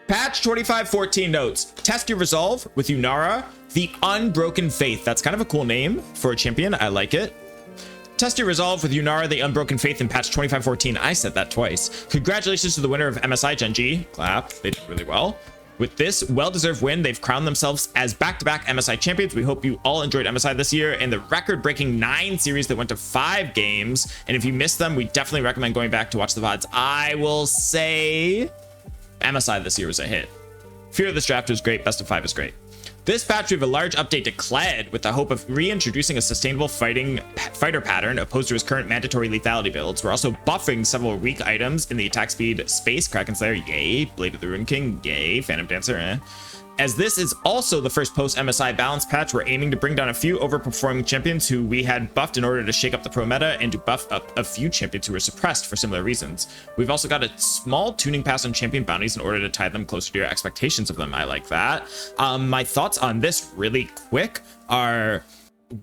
Patch 2514 notes. Test your resolve with Yunara, the Unbroken Faith. That's kind of a cool name for a champion. I like it. Test your resolve with Yunara, the Unbroken Faith in patch 2514. I said that twice. Congratulations to the winner of MSI, Genji. Clap. They did really well. With this well-deserved win, they've crowned themselves as back-to-back MSI champions. We hope you all enjoyed MSI this year and the record-breaking 9 series that went to 5 games. And if you missed them, we definitely recommend going back to watch the VODs. I will say MSI this year was a hit. Fear of this draft was great. Best of 5 is great. This patch, we have a large update to Kled with the hope of reintroducing a sustainable fighter pattern opposed to his current mandatory lethality builds. We're also buffing several weak items in the attack speed space. Kraken Slayer, yay. Blade of the Rune King, yay. Phantom Dancer, eh. As this is also the first post-MSI balance patch, we're aiming to bring down a few overperforming champions who we had buffed in order to shake up the pro meta and to buff up a few champions who were suppressed for similar reasons. We've also got a small tuning pass on champion bounties in order to tie them closer to your expectations of them. I like that. My thoughts on this really quick are,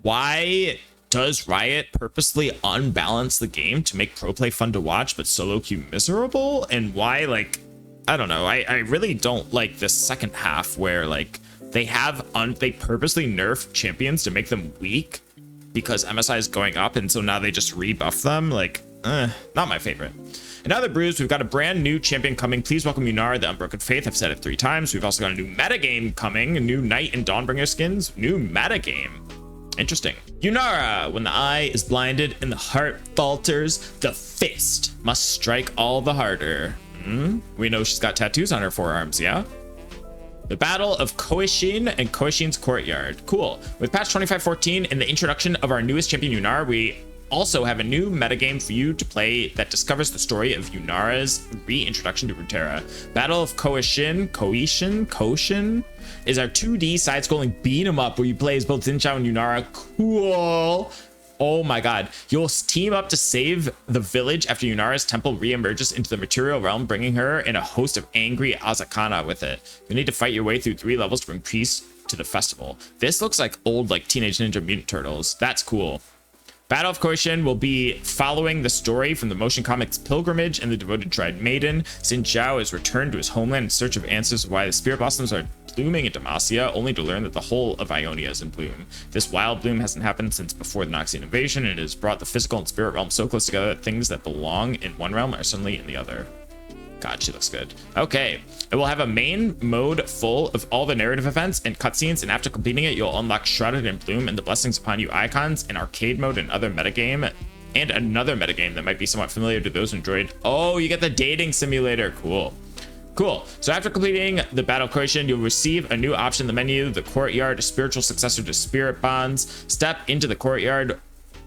why does Riot purposely unbalance the game to make pro play fun to watch but solo queue miserable? And why, like, I don't know. I really don't like this second half where like they purposely nerf champions to make them weak because MSI is going up, and so now they just rebuff them. Like, not my favorite. In other brews, we've got a brand new champion coming. Please welcome Yunara, the Unbroken Faith. I've said it 3 times. We've also got a new metagame coming, a new Knight and Dawnbringer skins, new metagame. Interesting. Yunara, when the eye is blinded and the heart falters, the fist must strike all the harder. We know she's got tattoos on her forearms, yeah? The Battle of Koishin and Koishin's Courtyard. Cool. With patch 2514 and the introduction of our newest champion Yunara, we also have a new metagame for you to play that discovers the story of Yunara's reintroduction to Runeterra. Battle of Koishin is our 2D side-scrolling beat-em-up where you play as both Xin Zhao and Yunara. Cool. Oh my god. You'll team up to save the village after Yunara's temple re-emerges into the material realm, bringing her and a host of angry Azakana with it. You'll need to fight your way through 3 levels to bring peace to the festival. This looks like old like Teenage Ninja Mutant Turtles. That's cool. Battle of Koishin will be following the story from the motion comics Pilgrimage and the Devoted Tried Maiden. Xin Zhao is returned to his homeland in search of answers why the spirit blossoms are blooming in Demacia, only to learn that the whole of Ionia is in bloom. This wild bloom hasn't happened since before the Noxian invasion, and it has brought the physical and spirit realm so close together that things that belong in one realm are suddenly in the other. God, she looks good. Okay, it will have a main mode full of all the narrative events and cutscenes, and after completing it, you'll unlock Shrouded in Bloom and the Blessings Upon You icons, an arcade mode, and other metagame, and another metagame that might be somewhat familiar to those who enjoyed. Oh, you get the dating simulator. Cool. Cool. So after completing the Battle of Koishin, you'll receive a new option in the menu, the Courtyard, a spiritual successor to Spirit Bonds. Step into the courtyard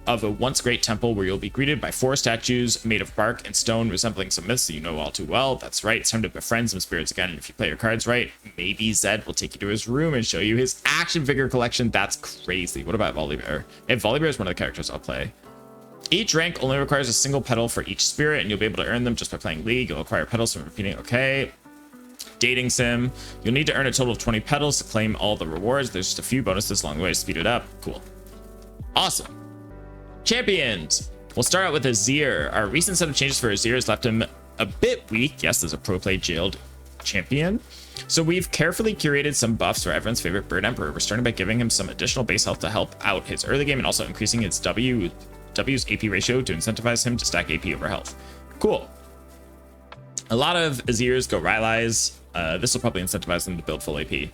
of a once great temple where you'll be greeted by 4 statues made of bark and stone resembling some myths that you know all too well. That's right, it's time to befriend some spirits again, and if you play your cards right, maybe Zed will take you to his room and show you his action figure collection. That's crazy. What about Volibear? If Volibear is one of the characters I'll play. Each rank only requires a single petal for each spirit, and you'll be able to earn them just by playing League. You'll acquire petals from repeating. Okay. Dating sim. You'll need to earn a total of 20 petals to claim all the rewards. There's just a few bonuses along the way to speed it up. Cool. Awesome. Champions. We'll start out with Azir. Our recent set of changes for Azir has left him a bit weak. Yes, there's a pro play jailed champion. So we've carefully curated some buffs for everyone's favorite Bird Emperor. We're starting by giving him some additional base health to help out his early game, and also increasing its W's AP ratio to incentivize him to stack AP over health. Cool. A lot of Azirs go Rylai's. This will probably incentivize them to build full AP.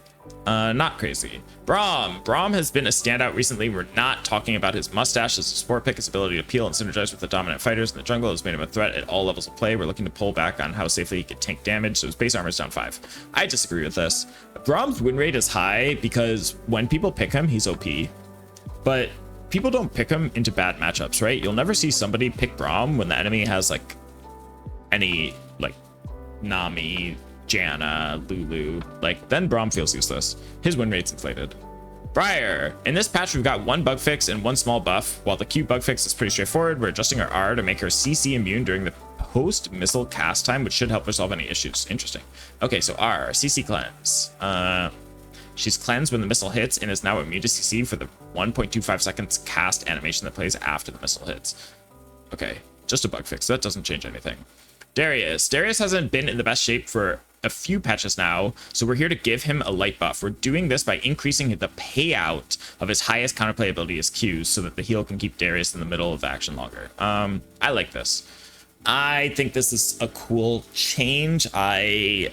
Not crazy. Braum has been a standout recently. We're not talking about his mustache as a support pick. His ability to peel and synergize with the dominant fighters in the jungle has made him a threat at all levels of play. We're looking to pull back on how safely he can tank damage, so his base armor is down 5. I disagree with this. Braum's win rate is high because when people pick him, he's OP. But people don't pick him into bad matchups, right? You'll never see somebody pick Braum when the enemy has like any like Nami, Janna, Lulu, like then Braum feels useless. His win rate's inflated. Briar. In this patch, we've got 1 bug fix and 1 small buff. While the Q bug fix is pretty straightforward, we're adjusting our R to make her CC immune during the post missile cast time, which should help resolve any issues. Interesting. Okay, so R, CC cleanse. She's cleansed when the missile hits and is now immune to CC for the 1.25 seconds cast animation that plays after the missile hits. Okay, just a bug fix. That doesn't change anything. Darius hasn't been in the best shape for a few patches now, so we're here to give him a light buff. We're doing this by increasing the payout of his highest counterplay ability as Qs so that the heal can keep Darius in the middle of the action longer. I like this. I think this is a cool change. I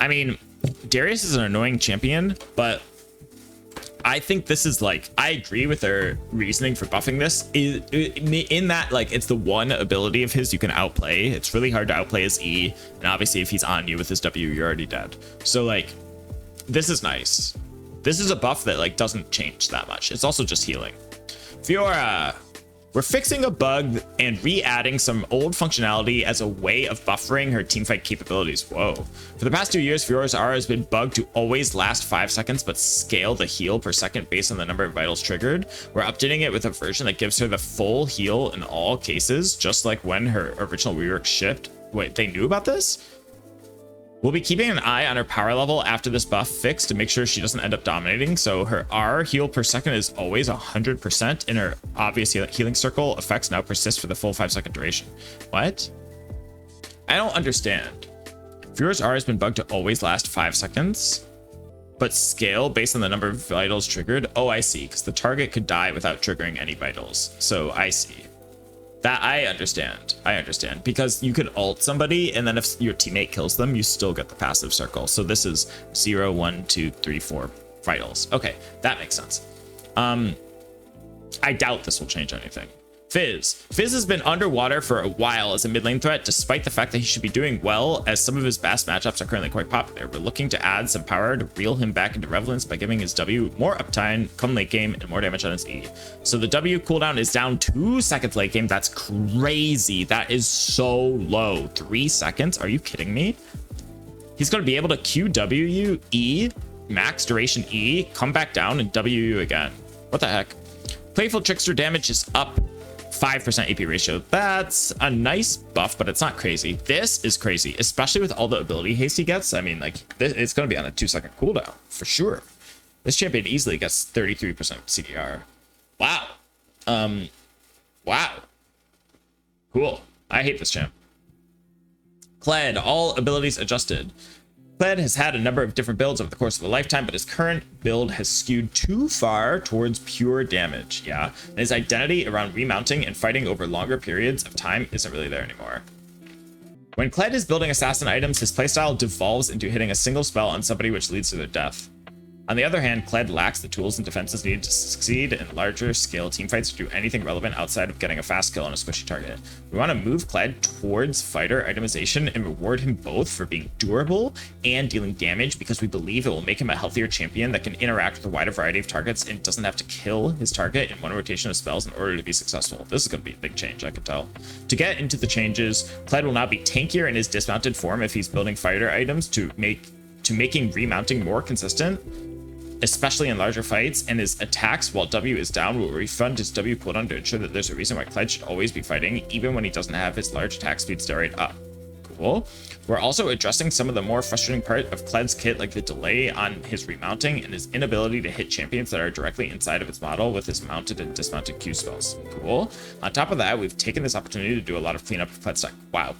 mean, Darius is an annoying champion, but I think this is like, I agree with their reasoning for buffing this in that, like, it's the one ability of his you can outplay. It's really hard to outplay his E, and obviously if he's on you with his W, you're already dead. So like, this is nice. This is a buff that like doesn't change that much. It's also just healing. Fiora. We're fixing a bug and re-adding some old functionality as a way of buffering her teamfight capabilities. Whoa. For the past 2 years, Fiora's aura has been bugged to always last 5 seconds, but scale the heal per second based on the number of vitals triggered. We're updating it with a version that gives her the full heal in all cases, just like when her original rework shipped. Wait, they knew about this? We'll be keeping an eye on her power level after this buff fix to make sure she doesn't end up dominating. So her R heal per second is always 100%, and her obvious healing circle effects now persist for the full 5-second duration. What? I don't understand. Fiora's R has been bugged to always last 5 seconds, but scale based on the number of vitals triggered. Oh, I see, because the target could die without triggering any vitals. So I see. That I understand. Because you could ult somebody, and then if your teammate kills them, you still get the passive circle. So this is 0, 1, 2, 3, 4 vitals. Okay, that makes sense. I doubt this will change anything. Fizz has been underwater for a while as a mid lane threat, despite the fact that he should be doing well, as some of his best matchups are currently quite popular. We're looking to add some power to reel him back into relevance by giving his W more uptime come late game and more damage on his E. So the W cooldown is down 2 seconds late game. That's crazy. That is so low. 3 seconds? Are you kidding me? He's going to be able to QW you, E, max duration E, come back down and W you again. What the heck? Playful Trickster damage is up 5% AP ratio. That's a nice buff, but it's not crazy. This is crazy, especially with all the ability haste he gets. I mean, like, it's going to be on a 2-second cooldown for sure. This champion easily gets 33% CDR. Wow. Wow. Cool. I hate this champ. Kled, all abilities adjusted. Kled has had a number of different builds over the course of a lifetime, but his current build has skewed too far towards pure damage. Yeah, and his identity around remounting and fighting over longer periods of time isn't really there anymore. When Kled is building assassin items, his playstyle devolves into hitting a single spell on somebody, which leads to their death. On the other hand, Kled lacks the tools and defenses needed to succeed in larger scale teamfights or do anything relevant outside of getting a fast kill on a squishy target. We want to move Kled towards fighter itemization and reward him both for being durable and dealing damage, because we believe it will make him a healthier champion that can interact with a wider variety of targets and doesn't have to kill his target in one rotation of spells in order to be successful. This is going to be a big change, I can tell. To get into the changes, Kled will now be tankier in his dismounted form if he's building fighter items to making remounting more consistent, especially in larger fights, and his attacks while W is down will refund his W cooldown to ensure that there's a reason why Kled should always be fighting, even when he doesn't have his large attack speed steroid up. Cool. We're also addressing some of the more frustrating part of Kled's kit, like the delay on his remounting and his inability to hit champions that are directly inside of his model with his mounted and dismounted Q spells. Cool. On top of that, we've taken this opportunity to do a lot of cleanup of Kled's deck. Wow.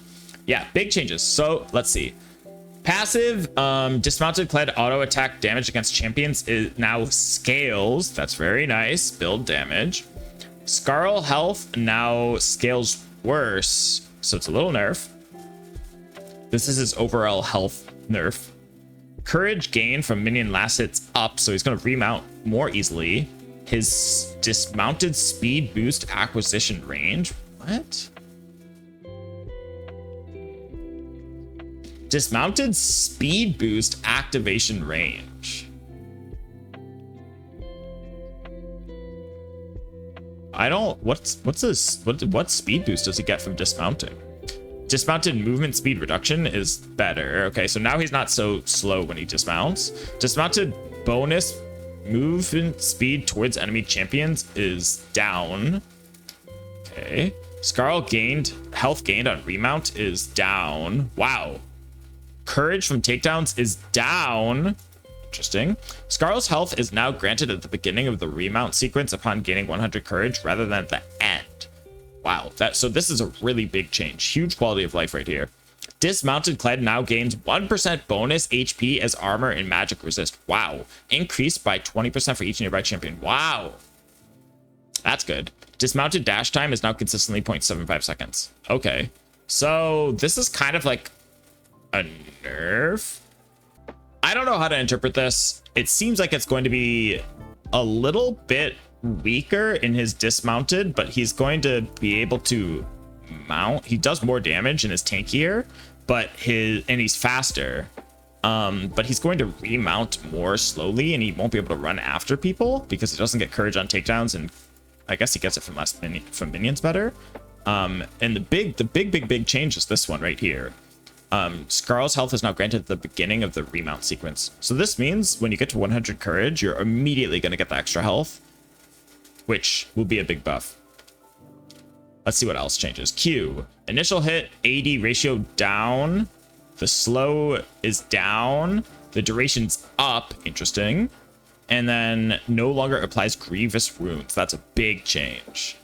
Yeah, big changes. So let's see. Passive dismounted Kled auto attack damage against champions is now scales. That's very nice. Build damage. Scarl health now scales worse, so it's a little nerf. This is his overall health nerf. Courage gain from minion last hits up, so he's going to remount more easily. His dismounted speed boost acquisition range. What? Dismounted speed boost activation range. I don't, what speed boost does he get from dismounting? Dismounted movement speed reduction is better. Okay, so now he's not so slow when he dismounts. Dismounted bonus movement speed towards enemy champions is down. Okay. Scarl gained, health gained on remount is down. Wow. Courage from takedowns is down. Interesting. Scarl's health is now granted at the beginning of the remount sequence upon gaining 100 courage rather than at the end. Wow. So this is a really big change. Huge quality of life right here. Dismounted Kled now gains 1% bonus HP as armor and magic resist. Wow. Increased by 20% for each nearby champion. Wow. That's good. Dismounted dash time is now consistently 0.75 seconds. Okay. So this is kind of like a nerf. I don't know how to interpret this. It seems like it's going to be a little bit weaker in his dismounted, but he's going to be able to mount. He does more damage and is tankier, but he's faster. But he's going to remount more slowly, and he won't be able to run after people because he doesn't get courage on takedowns, and I guess he gets it from minions better. And the big change is this one right here. Skarl's health is now granted at the beginning of the remount sequence. So this means when you get to 100 courage, you're immediately going to get the extra health, which will be a big buff. Let's see what else changes. Q. Initial hit, AD ratio down. The slow is down. The duration's up. Interesting. And then no longer applies grievous wounds. That's a big change.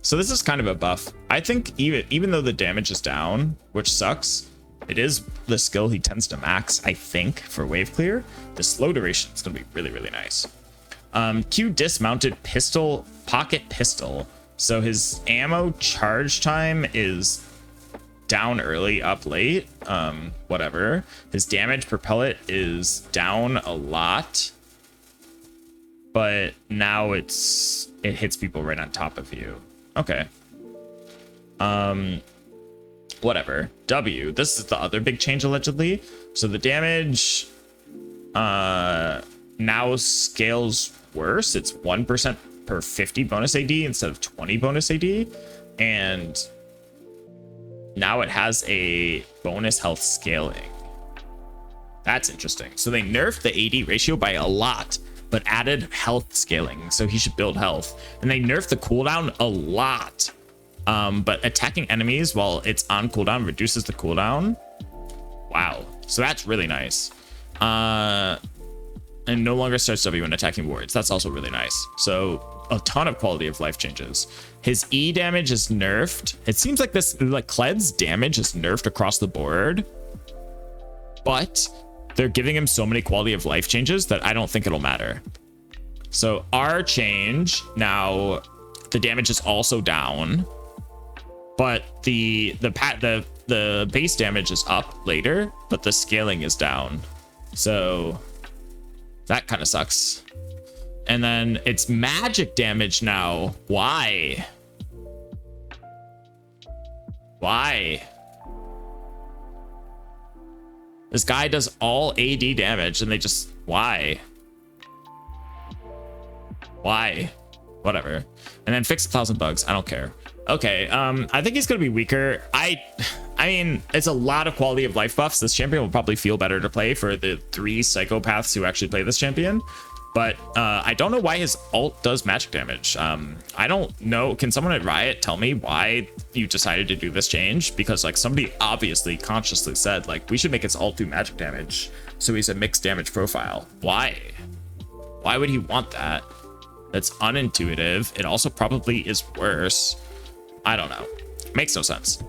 So this is kind of a buff. I think even though the damage is down, which sucks, it is the skill he tends to max, I think, for wave clear. The slow duration is going to be really, really nice. Q dismounted pistol, pocket pistol. So his ammo charge time is down early, up late. Whatever. His damage per pellet is down a lot. But now it hits people right on top of you. Okay. Whatever. W. This is the other big change allegedly. So the damage now scales worse. It's 1% per 50 bonus AD instead of 20 bonus AD. And now it has a bonus health scaling. That's interesting. So they nerfed the AD ratio by a lot, but added health scaling, so he should build health. And they nerfed the cooldown a lot. But attacking enemies while it's on cooldown reduces the cooldown. Wow. So that's really nice. And no longer starts W when attacking wards. That's also really nice. So a ton of quality of life changes. His E damage is nerfed. It seems like Kled's damage is nerfed across the board, but they're giving him so many quality of life changes that I don't think it'll matter. So our change now, the damage is also down, but the base damage is up later, but the scaling is down. So that kind of sucks. And then it's magic damage now. Why? Why? This guy does all AD damage and they just, why? Why? Whatever. And then fix 1,000 bugs. I don't care. Okay, I think he's gonna be weaker. I mean, it's a lot of quality of life buffs. This champion will probably feel better to play for the 3 psychopaths who actually play this champion. But I don't know why his ult does magic damage. I don't know. Can someone at Riot tell me why you decided to do this change? Because like somebody obviously consciously said like we should make his ult do magic damage, so he's a mixed damage profile. Why? Why would he want that? That's unintuitive. It also probably is worse. I don't know. Makes no sense.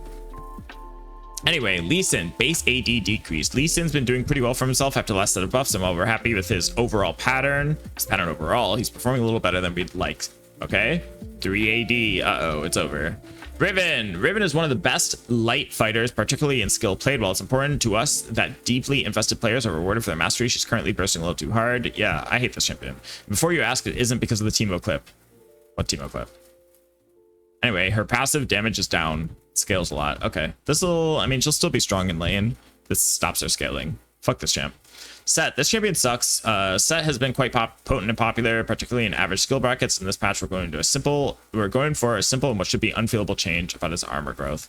Anyway, Lee Sin, base AD decreased. Lee Sin's been doing pretty well for himself after the last set of buffs, and while we're happy with his overall pattern, he's performing a little better than we'd like. Okay? 3 AD. Uh-oh, it's over. Riven is one of the best light fighters, particularly in skill played. While it's important to us that deeply invested players are rewarded for their mastery, she's currently bursting a little too hard. Yeah, I hate this champion. Before you ask, it isn't because of the Teemo clip. What Teemo clip? Anyway, her passive damage is down. Scales a lot. Okay, this'll, I mean, she'll still be strong in lane. This stops her scaling. Fuck this champ. Set, this champion sucks. Set has been quite potent and popular, particularly in average skill brackets. In this patch, we're going for a simple and what should be unfeelable change about his armor growth.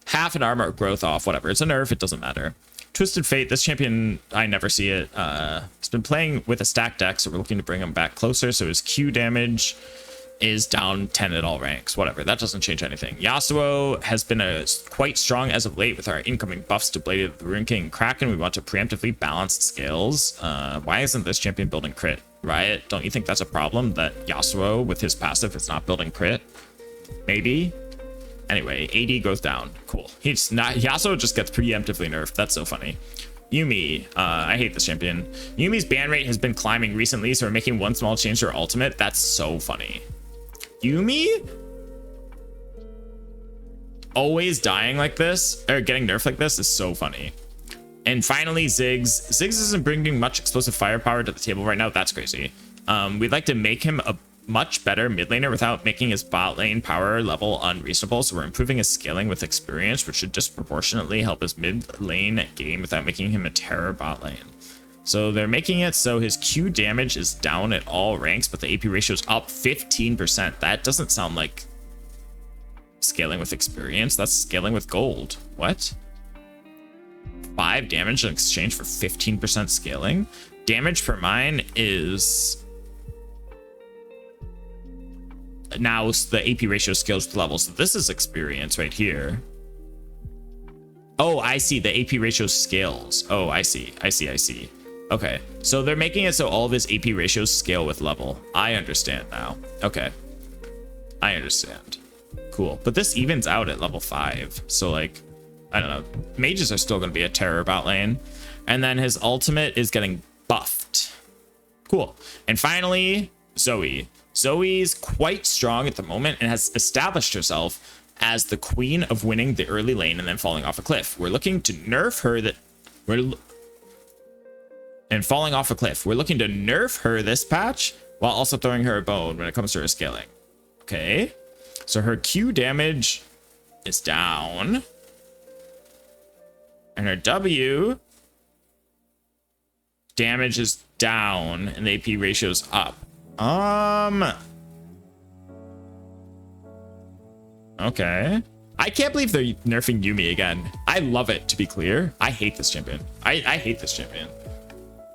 Half an armor growth off, whatever. It's a nerf, it doesn't matter. Twisted Fate, this champion, I never see it. He's been playing with a stack deck, so we're looking to bring him back closer. So his Q damage is down 10 at all ranks. Whatever, that doesn't change anything. Yasuo has been quite strong as of late with our incoming buffs to Blade of the Rune King and Kraken. We want to preemptively balance scales. Why isn't this champion building crit? Riot, don't you think that's a problem that Yasuo with his passive is not building crit? Maybe. Anyway, AD goes down. Cool. He's not. Yasuo just gets preemptively nerfed. That's so funny. Yuumi, I hate this champion. Yuumi's ban rate has been climbing recently, so we're making one small change to her ultimate. That's so funny. Yuumi always dying like this, or getting nerfed like this, is so funny. And finally, Ziggs. Ziggs isn't bringing much explosive firepower to the table right now. That's crazy. We'd like to make him a much better mid laner without making his bot lane power level unreasonable. So we're improving his scaling with experience, which should disproportionately help his mid lane game without making him a terror bot lane. So they're making it so his Q damage is down at all ranks, but the AP ratio is up 15%. That doesn't sound like scaling with experience. That's scaling with gold. What? 5 damage in exchange for 15% scaling? Damage per mine is... Now the AP ratio scales with level. So this is experience right here. Oh, I see. The AP ratio scales. Oh, I see. I see. Okay. So they're making it so all of his AP ratios scale with level. I understand now. Okay. I understand. Cool. But this evens out at level 5. So like, I don't know. Mages are still going to be a terror bot lane. And then his ultimate is getting buffed. Cool. And finally, Zoe. Zoe's quite strong at the moment and has established herself as the queen of winning the early lane and then falling off a cliff. We're looking to nerf her falling off a cliff. We're looking to nerf her this patch while also throwing her a bone when it comes to her scaling. Okay. So her Q damage is down. And her W damage is down and the AP ratio is up. Okay. I can't believe they're nerfing Yuumi again. I love it, to be clear. I hate this champion. I hate this champion.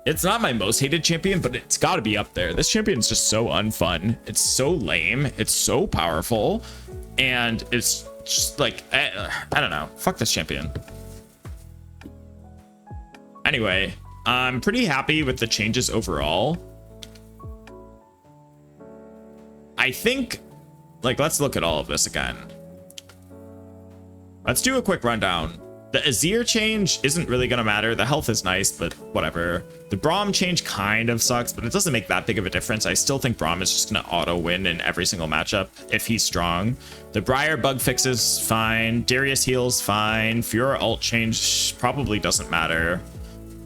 It's not my most hated champion, but it's got to be up there. This champion's just so unfun. It's so lame. It's so powerful. And it's just like, I don't know. Fuck this champion. Anyway, I'm pretty happy with the changes overall. I think, like, let's look at all of this again. Let's do a quick rundown. The Azir change isn't really going to matter. The health is nice, but whatever. The Braum change kind of sucks, but it doesn't make that big of a difference. I still think Braum is just going to auto win in every single matchup if he's strong. The Briar bug fix is fine. Darius heals fine. Fiora ult change probably doesn't matter.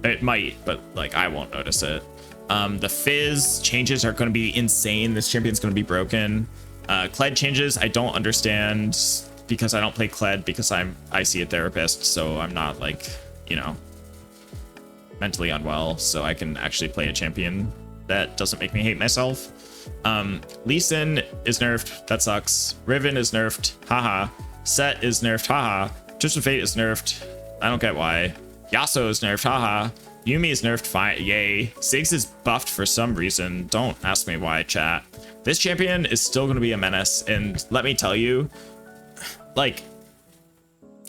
It might, but like I won't notice it. The Fizz changes are going to be insane. This champion's going to be broken. Kled changes I don't understand because I don't play Kled because I see a therapist, so I'm not like, you know, mentally unwell, so I can actually play a champion that doesn't make me hate myself. Lee Sin is nerfed. That sucks. Riven is nerfed. Haha. Set is nerfed. Haha. Twisted Fate is nerfed. I don't get why. Yasuo is nerfed. Haha. Yuumi is nerfed. Fine. Yay. Ziggs is buffed for some reason. Don't ask me why, chat. This champion is still going to be a menace, and let me tell you, like,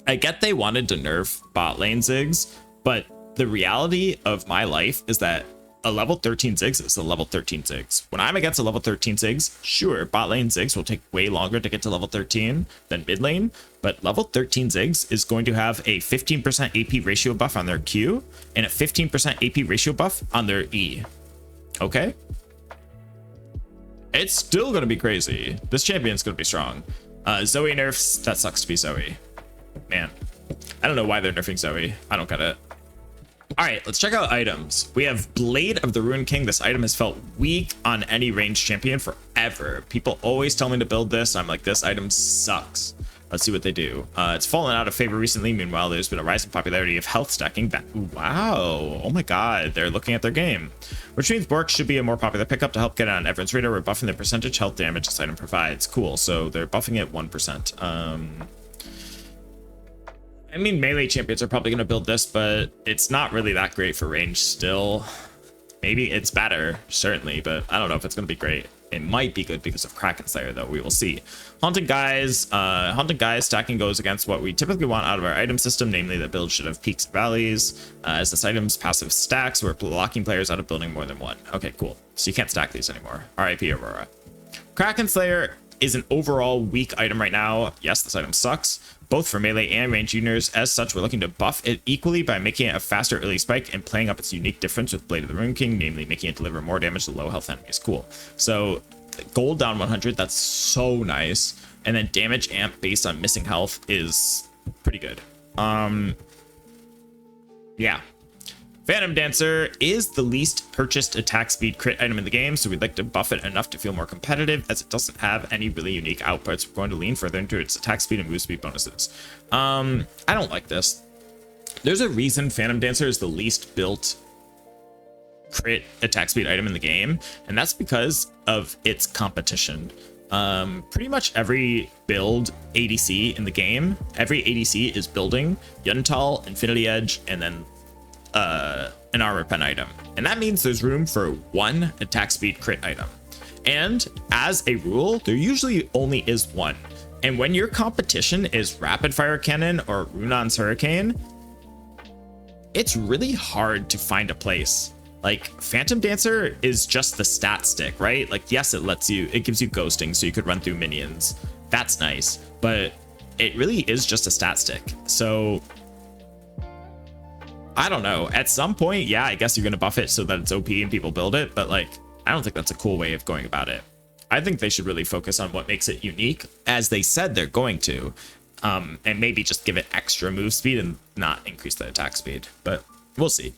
I get they wanted to nerf bot lane Ziggs, but the reality of my life is that a level 13 Ziggs is a level 13 Ziggs. When I'm against a level 13 Ziggs, sure, bot lane Ziggs will take way longer to get to level 13 than mid lane, but level 13 Ziggs is going to have a 15% AP ratio buff on their Q and a 15% AP ratio buff on their E. Okay? It's still going to be crazy. This champion's going to be strong. Zoe nerfs. That sucks to be Zoe. Man, I don't know why they're nerfing Zoe. I don't get it. All right, let's check out items. We have Blade of the Ruined King. This item has felt weak on any ranged champion forever. People always tell me to build this. I'm like, this item sucks. Let's see what they do. It's fallen out of favor recently. Meanwhile, there's been a rise in popularity of health stacking. Wow. Oh my God. They're looking at their game. Which means Bork should be a more popular pickup to help get on everyone's radar. We're buffing the percentage health damage this item provides. Cool. So they're buffing it 1%. I mean, melee champions are probably going to build this, but it's not really that great for range still. Maybe it's better, certainly, but I don't know if it's going to be great. It might be good because of Kraken Slayer, though. We will see. Haunted Guys stacking goes against what we typically want out of our item system, namely that build should have peaks and valleys. As this item's passive stacks, we're blocking players out of building more than one. Okay, cool. So you can't stack these anymore. RIP Aurora. Kraken Slayer is an overall weak item right now. Yes, this item sucks, both for melee and range units. As such, we're looking to buff it equally by making it a faster early spike and playing up its unique difference with Blade of the Rune King, namely making it deliver more damage to low health enemies. Cool. So gold down 100, that's so nice. And then damage amp based on missing health is pretty good. Yeah. Phantom Dancer is the least purchased attack speed crit item in the game, so we'd like to buff it enough to feel more competitive, as it doesn't have any really unique outputs. We're going to lean further into its attack speed and move speed bonuses. I don't like this. There's a reason Phantom Dancer is the least built crit attack speed item in the game, and that's because of its competition. Pretty much every build ADC in the game, every ADC is building Yuntal, Infinity Edge, and then an armor pen item, and that means there's room for one attack speed crit item, and as a rule there usually only is one. And when your competition is rapid fire cannon or Runon's hurricane, it's really hard to find a place. Like, Phantom Dancer is just the stat stick, right? Like, yes, it gives you ghosting so you could run through minions, that's nice, but it really is just a stat stick. So I don't know, at some point, yeah, I guess you're gonna buff it so that it's OP and people build it, but like, I don't think that's a cool way of going about it. I think they should really focus on what makes it unique, as they said they're going to, and maybe just give it extra move speed and not increase the attack speed, but we'll see.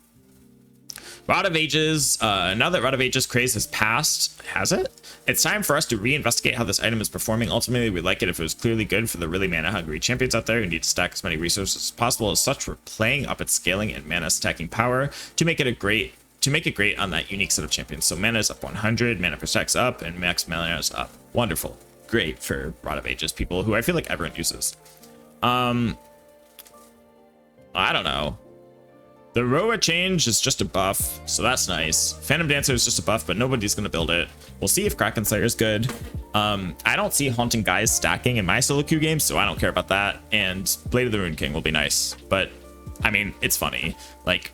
Rod of Ages, now that Rod of Ages craze has passed, has it? It's time for us to reinvestigate how this item is performing. Ultimately, we'd like it if it was clearly good for the really mana-hungry champions out there who need to stack as many resources as possible. As such, we're playing up its scaling and mana stacking power to make it great on that unique set of champions. So mana is up 100, mana per stack's up, and max mana is up. Wonderful. Great for Rod of Ages people, who I feel like everyone uses. I don't know. The Roa change is just a buff, so that's nice. Phantom Dancer is just a buff, but nobody's going to build it. We'll see if Kraken Slayer is good. I don't see Haunting Guys stacking in my solo queue games, so I don't care about that. And Blade of the Rune King will be nice, but I mean, it's funny. Like,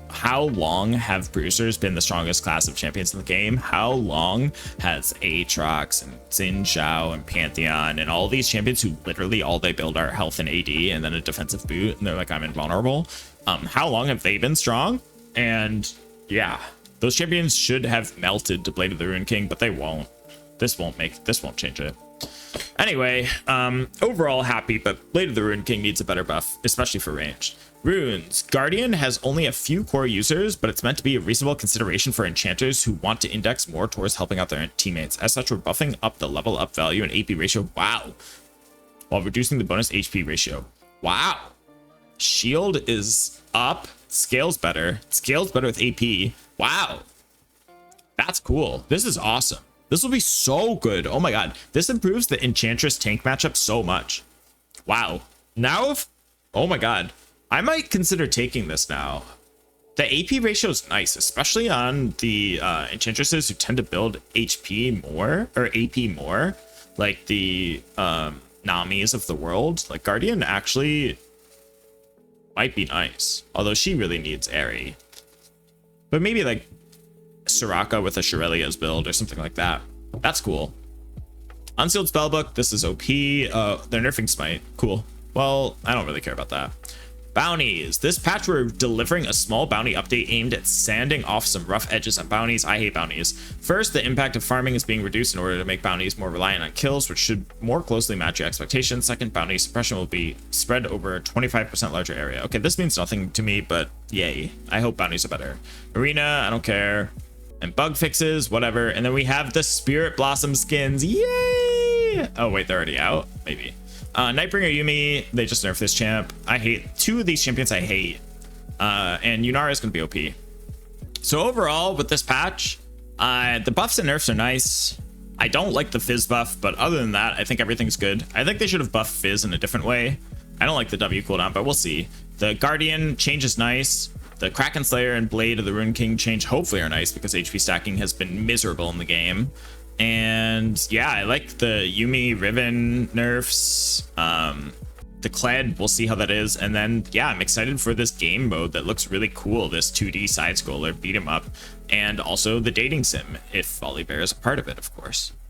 how long have Bruisers been the strongest class of champions in the game? How long has Aatrox and Xin Zhao and Pantheon and all these champions who literally all they build are health and AD and then a defensive boot, and they're like, I'm invulnerable? How long have they been strong? And yeah, those champions should have melted to Blade of the Rune King, but they won't. This won't change it. Anyway, overall happy, but Blade of the Rune King needs a better buff, especially for range. Runes. Guardian has only a few core users, but it's meant to be a reasonable consideration for enchanters who want to index more towards helping out their teammates. As such, we're buffing up the level up value and AP ratio, wow, while reducing the bonus HP ratio. Wow. Shield is up, scales better with AP. Wow, that's cool. This is awesome. This will be so good. Oh my god, this improves the Enchantress tank matchup so much. Wow. Now if, oh my god, I might consider taking this now. The AP ratio is nice, especially on the Enchantresses who tend to build HP more, or AP more, like the Namis of the world. Like, Guardian actually might be nice, although she really needs Aerie. But maybe like Soraka with a Shurelya's build or something like that. That's cool. Unsealed Spellbook, this is OP. They're nerfing Smite. Cool. Well, I don't really care about that. Bounties. This patch we're delivering a small bounty update aimed at sanding off some rough edges on bounties. I hate bounties. First, the impact of farming is being reduced in order to make bounties more reliant on kills, which should more closely match your expectations. Second, bounty suppression will be spread over a 25% larger area. Okay, this means nothing to me, but yay. I hope bounties are better. Arena, I don't care. And bug fixes, whatever. And then we have the Spirit Blossom skins. Yay! Oh, wait, they're already out? Maybe. Nightbringer Yumi, they just nerfed this champ. I hate two of these champions. I hate, and Yunara is going to be OP. So overall, with this patch, the buffs and nerfs are nice. I don't like the Fizz buff, but other than that, I think everything's good. I think they should have buffed Fizz in a different way. I don't like the W cooldown, but we'll see. The Guardian change is nice. The Kraken Slayer and Blade of the Rune King change hopefully are nice, because HP stacking has been miserable in the game. And yeah, I like the Yumi Riven nerfs. The Kled, we'll see how that is. And then yeah, I'm excited for this game mode that looks really cool, this 2D side scroller beat 'em up, and also the dating sim, if Volibear is a part of it, of course.